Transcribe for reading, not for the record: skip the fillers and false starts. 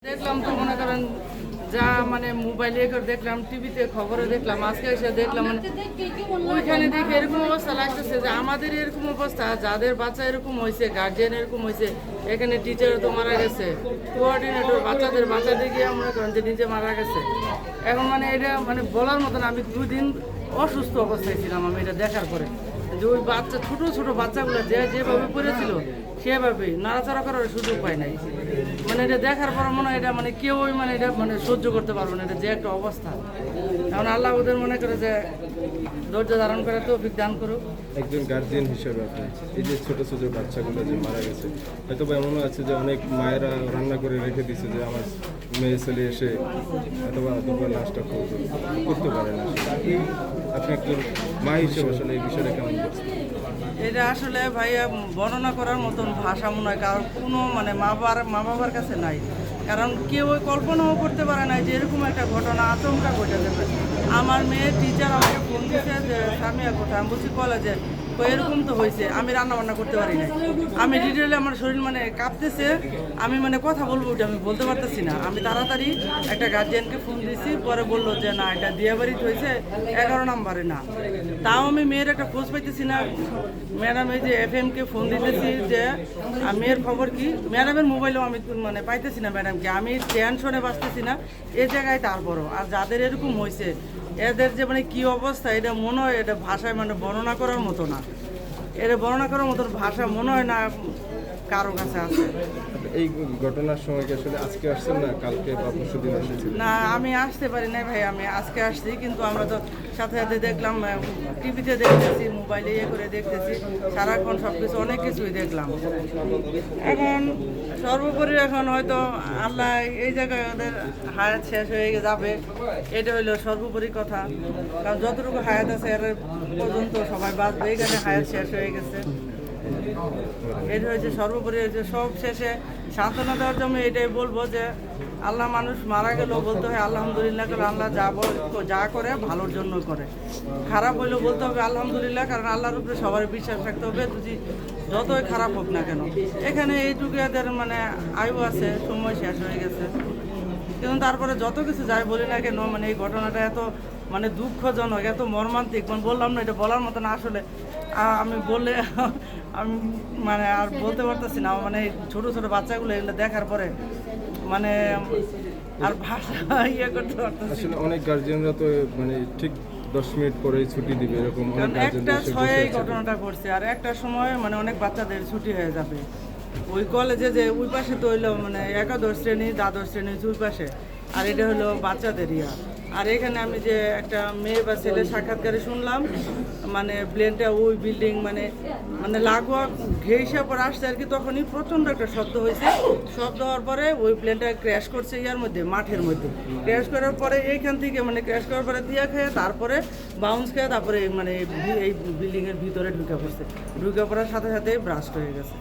দেখলাম তো মনে করেন যা মানে মোবাইলে করে দেখলাম, টিভিতে খবরে দেখলাম, আজকে এসে দেখলাম মানে ওইখানে দেখে এরকম অবস্থা লাগতেছে যে আমাদের এরকম অবস্থা, যাদের বাচ্চা এরকম হয়েছে, গার্জিয়ান এরকম হয়েছে, এখানে টিচার তো মারা গেছে, কোঅর্ডিনেটর বাচ্চাদের বাঁচাতে গিয়ে মনে করেন যে নিজে মারা গেছে। এখন মানে এটা মানে বলার মতন, আমি 2 দিন অসুস্থ অবস্থায় ছিলাম আমি এটা দেখার পরে, যে ওই বাচ্চা ছোট ছোট বাচ্চাগুলো যেভাবে পড়েছিল সেভাবেই নাড়াচাড়া করার সুযোগ পায় নাই। মানে এটা দেখার পর মনে হয় এটা মানে কেউই মানে এটা মানে সহ্য করতে পারবে না, এটা যে একটা অবস্থা। এখন আল্লাহ ওদের মনে করে যে ধৈর্য ধারণ করে তৌফিক দান করুক। একজন গার্জিয়ান হিসেবে আপনি এই যে ছোট ছোট বাচ্চাগুলো যে মারা গেছে, হয়তো বা এমনও আছে যে অনেক মায়েরা রান্না করে রেখে দিচ্ছে যে আমার মেয়ে ছেলে এসে অথবা দুপুর নাস্তা করতে পারে না। আপনি একজন মা হিসেবে আসলে এই বিষয়টা কেমন করছেন? এটা আসলে ভাইয়া বর্ণনা করার মতন ভাষা মনে হয় কারণ কোনো মানে মা বাবার কাছে নাই। কারণ কেউ ওই কল্পনাও করতে পারে না যে এরকম একটা ঘটনা আচমকা ঘটে যাবে। আমার মেয়ের টিচার আমাকে ফোন দিচ্ছে যে সামিয়া কোথায়, আমি বলছি কলেজে। তো এরকম তো হয়েছে, আমি রান্না বান্না করতে পারি না, আমি ডিটেলে আমার শরীর মানে কাঁপতেছে, আমি মানে কথা বলবো ওটা আমি বলতে পারতেছি না। আমি তাড়াতাড়ি একটা গার্জিয়ানকে ফোন দিয়েছি, পরে বললো যে না এটা দিয়াবাড়িতে হয়েছে 11 নম্বরে না। তাও আমি মেয়ের একটা খোঁজ পাইতেছি না। ম্যাডাম এই যে FM-কে ফোন দিতেছি যে মেয়ের খবর কি, ম্যাডামের মোবাইলেও আমি মানে পাইতেছি না ম্যাডামকে, আমি টেনশনে বাঁচতেছি না এ জায়গায়। তারপরও আর যাদের এরকম হয়েছে এদের যে মানে কী অবস্থা, এটা মনে হয় এটা ভাষায় মানে বর্ণনা করার মতো না, এটা বর্ণনা করার মতো ভাষা মনে হয় না কারো কাছে আছে। এই ঘটনার সময় কি আসলে আজকে আসছেন না কালকে বা পরশু দিন এসেছেন? না আমি আসতে পারি না ভাই, আমি আজকে আসছি, কিন্তু আমরা তো সাথে সাথে দেখলাম, টিভিতে দেখতেছি, মোবাইলে করে দেখতেছি, সারাক্ষণ সব কিছু অনেক কিছুই দেখলাম। এখন সর্বোপরি এখন হয়তো আল্লাহ এই জায়গায় ওদের হায়াত শেষ হয়ে যাবে, এটা হইলো সর্বোপরি কথা। কারণ যতটুকু হায়াত আছে এর পর্যন্ত সবাই বাঁচবে, এখানে হায়াত শেষ হয়ে গেছে। এটা হয়েছে সর্বোপরি হয়েছে, সব শেষে সান্ত্বনা দেওয়ার জন্য এটাই বলবো যে আল্লাহ মানুষ মারা গেলেও বলতে হয় আলহামদুলিল্লাহ, কারণ আল্লাহ যা করে ভালোর জন্য করে। খারাপ হইলেও বলতে হবে আলহামদুলিল্লাহ, কারণ আল্লাহর উপরে সবার বিশ্বাস রাখতে হবে, যদি যতই খারাপ হোক না কেন। এখানে এইটুকু এদের মানে আয়ু আছে, সময় শেষ হয়ে গেছে, কিন্তু তারপরে যত কিছু যাই বলি না কেন মানে এই ঘটনাটা এত মানে দুঃখজনক, এত মর্মান্তিক, মানে বললাম না এটা বলার মতো না আসলে। আমি বললে আমি মানে আর বলতে পারতেছি না, মানে ছোট ছোট বাচ্চাগুলো এগুলো দেখার পরে মানে আর ভাষা করতে পারতেছি। আসলে অনেক গার্জিয়ানরা তো মানে ঠিক 10 মিনিট পরেই ছুটি দিবে, এরকম অনেক একটা ছয়ে এই ঘটনাটা ঘটছে, আর একটা সময় মানে অনেক বাচ্চাদের ছুটি হয়ে যাবে। ওই কলেজে যে ওই পাশে তো হইলো মানে 11 শ্রেণী, 12 শ্রেণী ওই পাশে, আর এটা হলো বাচ্চাদের ইয়া। আর এখানে আমি যে একটা মেয়ে বা ছেলে সাক্ষাৎকারে শুনলাম, মানে প্লেনটা ওই বিল্ডিং মানে মানে লাগোয়া ঘেঁষে পর আসছে আর কি, তখনই প্রচণ্ড একটা শব্দ হয়েছে। শব্দ হওয়ার পরে ওই প্লেনটা ক্র্যাশ করছে ইয়ার মধ্যে, মাঠের মধ্যে ক্র্যাশ করার পরে এইখান থেকে মানে ক্র্যাশ করার পরে দিয়া খেয়ে তারপরে বাউন্স খেয়ে তারপরে মানে এই বিল্ডিংয়ের ভিতরে ঢুকে পড়ছে, ঢুকে পড়ার সাথে সাথে ব্রাস্ট হয়ে গেছে।